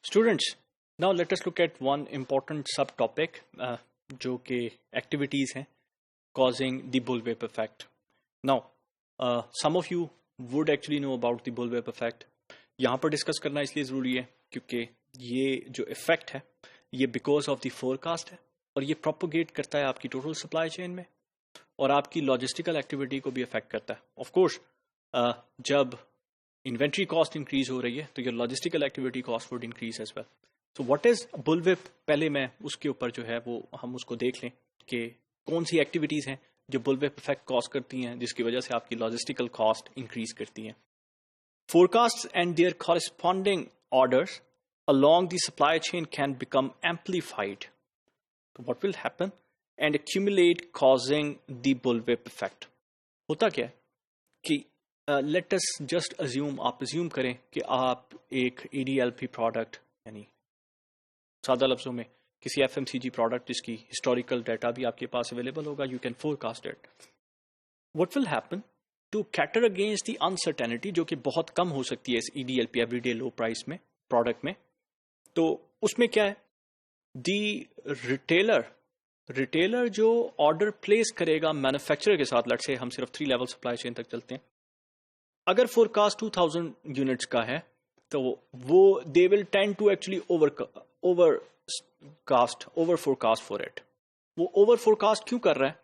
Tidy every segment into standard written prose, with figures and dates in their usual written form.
Students, now let us look at one important subtopic جو کہ activities ہیں causing the bullwhip effect. Now, some of you would actually know about the bullwhip effect. یہاں پر discuss کرنا اس لیے ضروری ہے کیونکہ یہ جو افیکٹ ہے یہ بیکاز آف دی فور کاسٹ ہے اور یہ پروپوگیٹ کرتا ہے آپ کی ٹوٹل سپلائی چین میں اور آپ کی لاجسٹیکل ایکٹیویٹی کو بھی افیکٹ کرتا ہے. آف کورس جب انوینٹری کاسٹ انکریز ہو رہی ہے تو یہ logistical activity cost would increase as well. So what is bullwhip? پہلے میں اس کے اوپر جو ہے وہ ہم اس کو دیکھ لیں کہ کون سی ایکٹیویٹیز ہیں جو بل وپ افیکٹ کاز کرتی ہیں جس کی وجہ سے آپ کی لاجسٹیکل کاسٹ انکریز کرتی ہیں. Forecasts and their corresponding orders along the supply chain can become amplified. So what will happen? And accumulate causing the bullwhip effect. ہوتا کیا ہے کہ let us just assume, آپ assume کریں کہ آپ ایک EDLP پروڈکٹ یعنی سادہ لفظوں میں کسی FMCG پروڈکٹ جس کی ہسٹوریکل ڈیٹا بھی آپ کے پاس اویلیبل ہوگا, you can forecast it. What will happen? To cater against the uncertainty جو کہ بہت کم ہو سکتی ہے اس EDLP every day low price میں پروڈکٹ میں, تو اس میں کیا ہے دی ریٹیلر جو آرڈر پلیس کرے گا مینوفیکچرر کے ساتھ, لیٹس سے ہم صرف 3 لیول سپلائی چین تک چلتے ہیں, اگر فور کاسٹ 2000 یونٹس کا ہے تو وہ they will tend to actually over forecast for it. وہ اوور فور کاسٹ کیوں کر رہا ہے,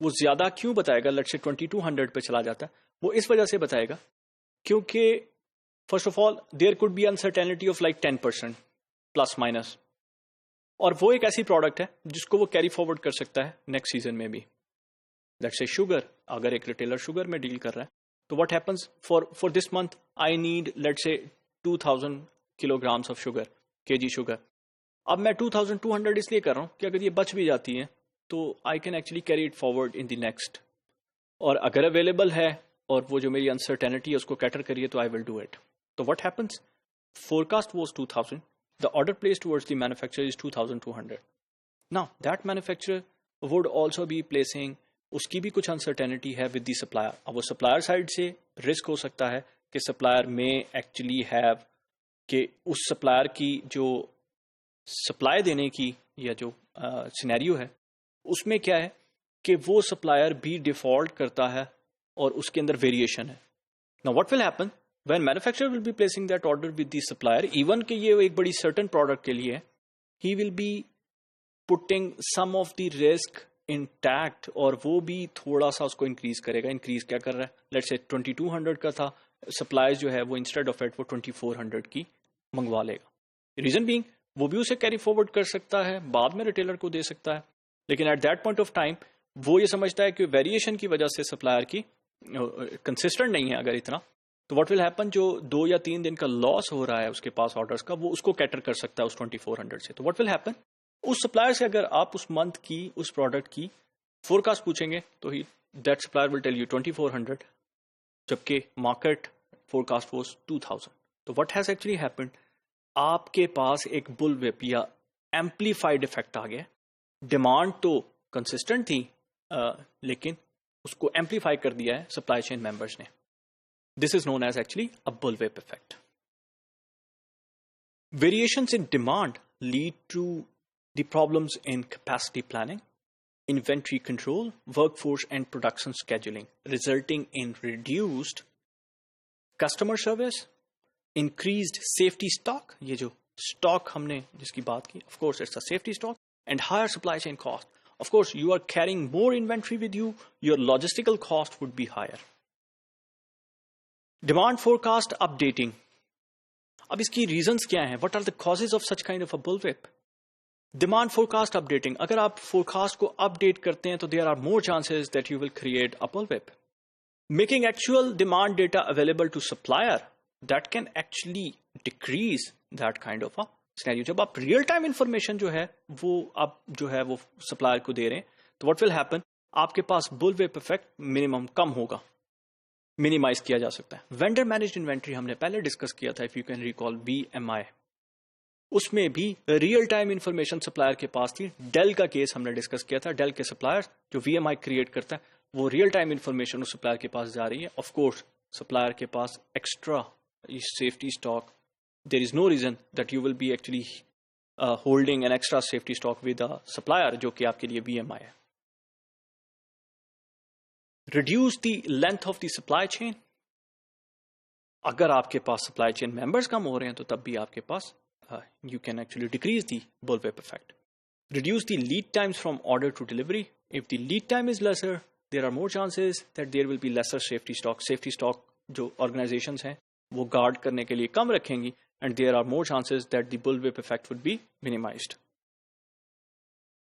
وہ زیادہ کیوں بتائے گا, لیٹ سے 2200 پہ چلا جاتا ہے, وہ اس وجہ سے بتائے گا کیونکہ first of all there could be uncertainty of like 10% plus minus, اور وہ ایک ایسی پروڈکٹ ہے جس کو وہ کیری فارورڈ کر سکتا ہے نیکسٹ سیزن میں بھی. لیٹ سے شوگر, اگر ایک ریٹیلر شوگر میں ڈیل کر رہا ہے تو what happens for this month I need let's say 2000 kilograms of sugar, kg sugar. اب میں 2200 اس لیے کر رہا ہوں کہ اگر یہ بچ بھی جاتی ہے تو I can actually carry it forward in the next, اور اگر اویلیبل ہے اور وہ جو میری انسرٹینٹی ہے اس کو کیٹر کریے تو آئی ول ڈو اٹ. تو what happens, forecast was 2000, the order place towards the manufacturer is 2200. Now that manufacturer would also be placing, اس کی بھی کچھ انسرٹینٹی ہے ود دی سپلائر. اب وہ سپلائر سائڈ سے رسک ہو سکتا ہے کہ سپلائر میں ایکچولی ہیو کہ اس سپلائر کی جو سپلائی دینے کی یا جو سینیریو ہے اس میں کیا ہے کہ وہ سپلائر بھی ڈیفالٹ کرتا ہے اور اس کے اندر ویریشن ہے. Now what will happen when manufacturer will be placing that order with the supplier, even کہ یہ ایک بڑی certain product کے لیے he will be putting some of the risk intact, اور وہ بھی تھوڑا سا اس کو انکریز کرے گا. انکریز کیا کر رہا ہے, let's say 2200 کا تھا, سپلائز جو ہے وہ انسٹیڈ آف ایٹ وہ 2400 کی منگوا لے گا. ریزن بینگ وہ بھی اسے کیری فارورڈ کر سکتا ہے, بعد میں ریٹیلر کو دے سکتا ہے, لیکن at that point of time وہ یہ سمجھتا ہے کہ ویریشن کی وجہ سے سپلائر کی کنسسٹنٹ نہیں ہے اگر اتنا, تو واٹ ول ہیپن, جو 2 یا 3 دن کا لاس ہو رہا ہے اس کے پاس آرڈرز کا, وہ اس کو کیٹر کر سکتا ہے اس 2400 سے. تو واٹ ول ہیپن, اس سپلائر سے اگر آپ اس منتھ کی اس پروڈکٹ کی فور کاسٹ پوچھیں گے تو that supplier will tell you 2400, جبکہ مارکیٹ فور کاسٹ واز 2000. تو واٹ ہیز ایکچولی ہیپنڈ, آپ کے پاس ایک بل وپ یا ایمپلیفائڈ افیکٹ آ گیا. ڈیمانڈ تو کنسسٹنٹ تھی لیکن اس کو ایمپلیفائی کر دیا ہے سپلائی چین ممبرس نے. This is known as actually a bullwhip effect. Variations in demand lead to the problems in capacity planning, inventory control, workforce and production scheduling, resulting in reduced customer service, increased safety stock, یہ جو stock ہم نے جس کی بات کی, of course it's a safety stock, and higher supply chain cost. Of course you are carrying more inventory with you, your logistical cost would be higher. Demand forecast updating. اب اس کی reasons کیا ہیں, what are the causes of such kind of a bullwhip? Demand forecast updating, اگر آپ forecast کو update کرتے ہیں تو there are more chances that you will create a bullwhip. Making actual demand data available to supplier, that can actually decrease that kind of scenario. جب آپ real time information جو ہے وہ آپ جو ہے وہ سپلائر کو دے رہے ہیں تو واٹ ول ہیپن, آپ کے پاس بل وپ افیکٹ منیمم کم ہوگا, منیمائز کیا جا سکتا ہے. وینڈر مینجڈ انوینٹری ہم نے پہلے ڈسکس کیا تھا, if you can recall VMI, اس میں بھی ریئل ٹائم انفارمیشن سپلائر کے پاس تھی. ڈیل کا کیس ہم نے ڈسکس کیا تھا, ڈیل کے سپلائر جو VMI کریٹ کرتا ہے وہ ریئل ٹائم انفارمیشن اس سپلائر کے پاس جا رہی ہے. آف کورس سپلائر کے پاس extra safety stock there is no reason that you will be actually holding an extra safety stock with a supplier جو کہ آپ کے لیے VMI ہے. Reduce the length of the supply chain. اگر آپ کے پاس supply chain members کم ہو رہے ہیں تو تب بھی آپ کے پاس you can actually decrease the bullwhip effect. Reduce the lead times from order to delivery. If the lead time is lesser, there are more chances that there will be lesser safety stock. Safety stock جو organizations ہیں وہ guard کرنے کے لیے کم رکھیں گی, and there are more chances that the bullwhip effect would be minimized.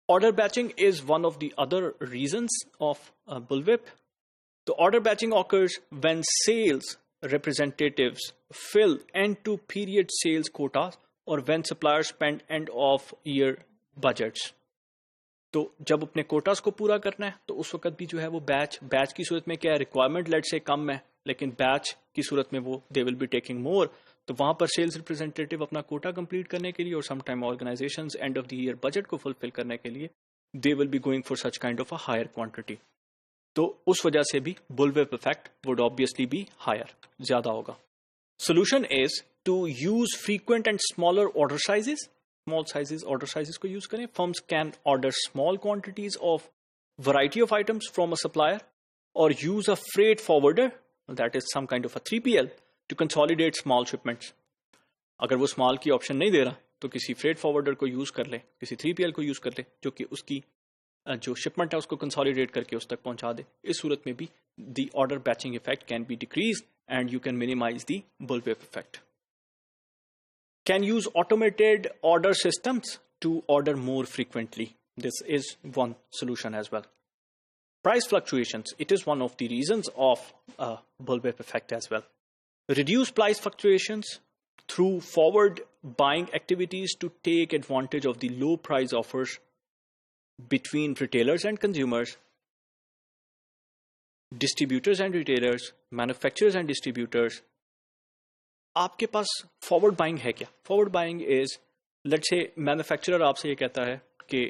Order batching is one of the other reasons of bullwhip. The order batching occurs when sales representatives fill end-to-period sales quotas or when suppliers spend end-of-year budgets. تو جب اپنے quotas کو پورا کرنا ہے تو اس وقت بھی جو ہے وہ بیچ کی صورت میں کیا ہے, ریکوائرمنٹ لیٹ سے کم ہے لیکن بیچ کی صورت میں وہ they will be taking more, تو وہاں پر سیلز ریپرزینٹیو اپنا کوٹا کمپلیٹ کرنے کے لیے اور some time organizations end of the year budget کو فلفل کرنے کے لیے they will be going for such kind of a higher quantity. تو اس وجہ سے بھی bullwhip effect would obviously be higher, زیادہ ہوگا. Solution is to use frequent and smaller order sizes. Small sizes, order sizes کو use کریں. Firms can order small quantities of variety of items from a supplier or use a freight forwarder, that is some kind of a 3PL, to consolidate small shipments. اگر وہ small کی option نہیں دے رہا تو کسی freight forwarder کو use کر لے, کسی 3PL کو use کر لے جو کہ اس کی جو شپمنٹ ہے اس کو کنسالیڈیٹ کر کے اس تک پہنچا دے. اس صورت میں بھی the order batching effect can be decrease and you can minimize the bullwhip effect. Can use automated order systems to order more frequently. This is one solution as well. Price fluctuations, it is one of the reasons of bullwhip effect as well. Reduce price fluctuations through forward buying activities to take advantage of the low price offers between retailers and consumers, distributors and retailers, manufacturers and distributors. آپ کے پاس forward buying ہے کیا؟ Forward buying is, let's say manufacturer آپ سے یہ کہتا ہے کہ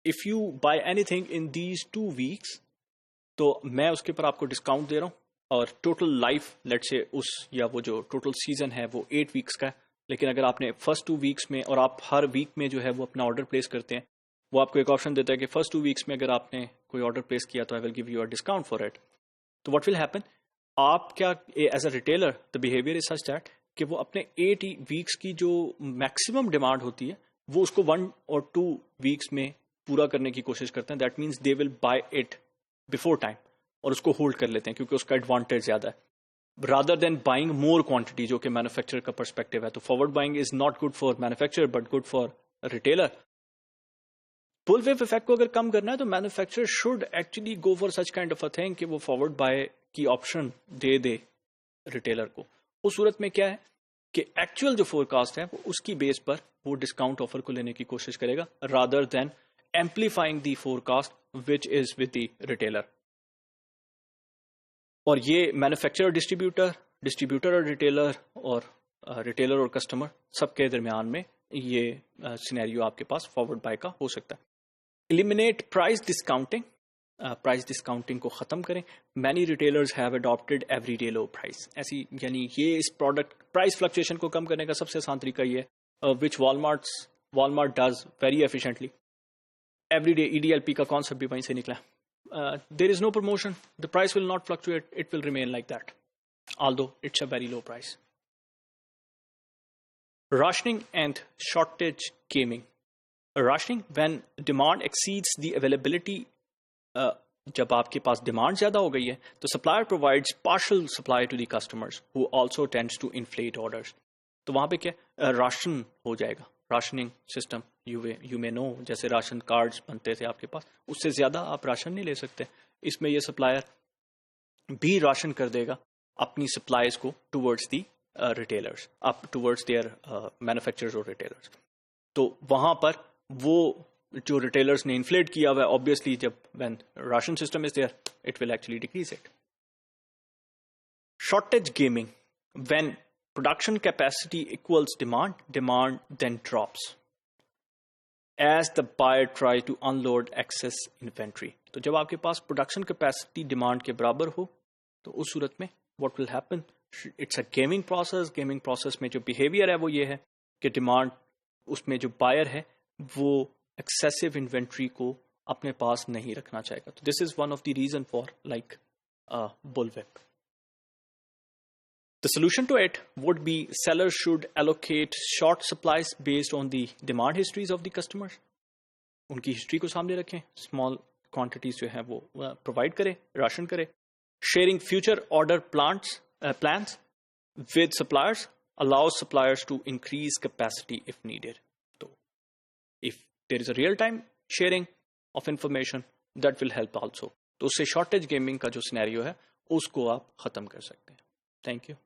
if you buy anything in these 2 weeks تو میں اس کے پر آپ کو ڈسکاؤنٹ دے رہا ہوں, اور ٹوٹل لائف لیٹ سے اس یا وہ جو ٹوٹل سیزن ہے وہ 8 ویکس کا ہے, لیکن اگر آپ نے فرسٹ 2 ویکس میں اور آپ ہر ویک میں جو ہے وہ اپنا آرڈر پلیس کرتے ہیں, وہ آپ کو ایک آپشن دیتا ہے کہ فرسٹ 2 ویکس میں اگر آپ نے کوئی آرڈر پلیس کیا تو I will give you a discount for it. تو واٹ ول ہیپن, آپ کیا as a retailer the behaviour is such that کہ وہ اپنے 8 ویکس کی جو میکسیمم ڈیمانڈ ہوتی ہے وہ اس کو 1 اور 2 ویکس میں پورا کرنے کی کوشش کرتے ہیں. That means they will buy it before time اور اس کو ہولڈ کر لیتے ہیں کیونکہ اس کا ایڈوانٹیج زیادہ ہے, rather than buying more quantity جو کہ مینوفیکچرر کا پرسپیکٹو ہے. تو forward buying is not good for manufacturer but good for retailer. bullwhip effect کو اگر کم کرنا ہے تو manufacturer should actually go for such kind of a thing کہ وہ فارورڈ بائی کی آپشن دے ریٹیلر کو. اس صورت میں کیا ہے کہ ایکچوئل جو فور کاسٹ ہے وہ اس کی بیس پر وہ ڈسکاؤنٹ آفر کو لینے کی کوشش کرے گا rather than amplifying the forecast which is with the retailer. اور یہ مینوفیکچرر ڈسٹریبیوٹر اور ریٹیلر اور کسٹمر سب کے درمیان میں یہ سینیریو آپ کے پاس فارورڈ بائی کا ہو سکتا ہے. Eliminate price discounting, price discounting کو ختم کریں. Many retailers have adopted every day low price. ایسی یعنی یہ اس پروڈکٹ پرائز فلکچویشن کو کم کرنے کا سب سے آسان طریقہ یہ ہے which Walmart does very efficiently. Every day EDLP کا کانسیپٹ بھی وہیں سے نکلا. There is no promotion, the price will not fluctuate, it will remain like that, although it's a very low price. Rationing and shortage gaming. Rationing, when demand exceeds the availability, جب آپ کے پاس demand زیادہ ہو گئی ہے تو supplier provides partial supply to the customers who also tends to inflate orders. تو وہاں پہ کیا راشن ہو جائے گا. راشننگ سسٹم یو مے نو, جیسے راشن کارڈز بنتے تھے آپ کے پاس, اس سے زیادہ آپ راشن نہیں لے سکتے. اس میں یہ سپلائر بھی راشن کر دے گا اپنی سپلائیز کو towards the retailers, up towards their manufacturers اور ریٹیلرز. تو وہاں پر وہ جو ریٹیلرز نے انفلیٹ کیا ہوا ہے obviously جب when ration system is there it will actually decrease it. Shortage gaming, when production capacity equals demand then drops as the buyer try to unload excess inventory. تو جب آپ کے پاس پروڈکشن کیپیسٹی ڈیمانڈ کے برابر ہو تو اس صورت میں what will happen, it's a gaming process میں جو بیہیویئر ہے وہ یہ ہے کہ ڈیمانڈ اس میں جو بائر ہے وہ ایکسیسو انوینٹری کو اپنے پاس نہیں رکھنا چاہے گا. تو this is one of the reason for like bullwhip. The solution to it would be sellers should allocate short supplies based on the demand histories of the customers. ان کی history کو سامنے رکھیں, اسمال کوانٹٹیز جو ہیں وہ provide کرے, ration کرے. Sharing future order plans with suppliers allows suppliers to increase capacity if needed. So if there is a real time sharing of information, that will help also. تو اس سے shortage gaming کا جو scenario ہے اس کو آپ ختم کر سکتے ہیں. Thank you.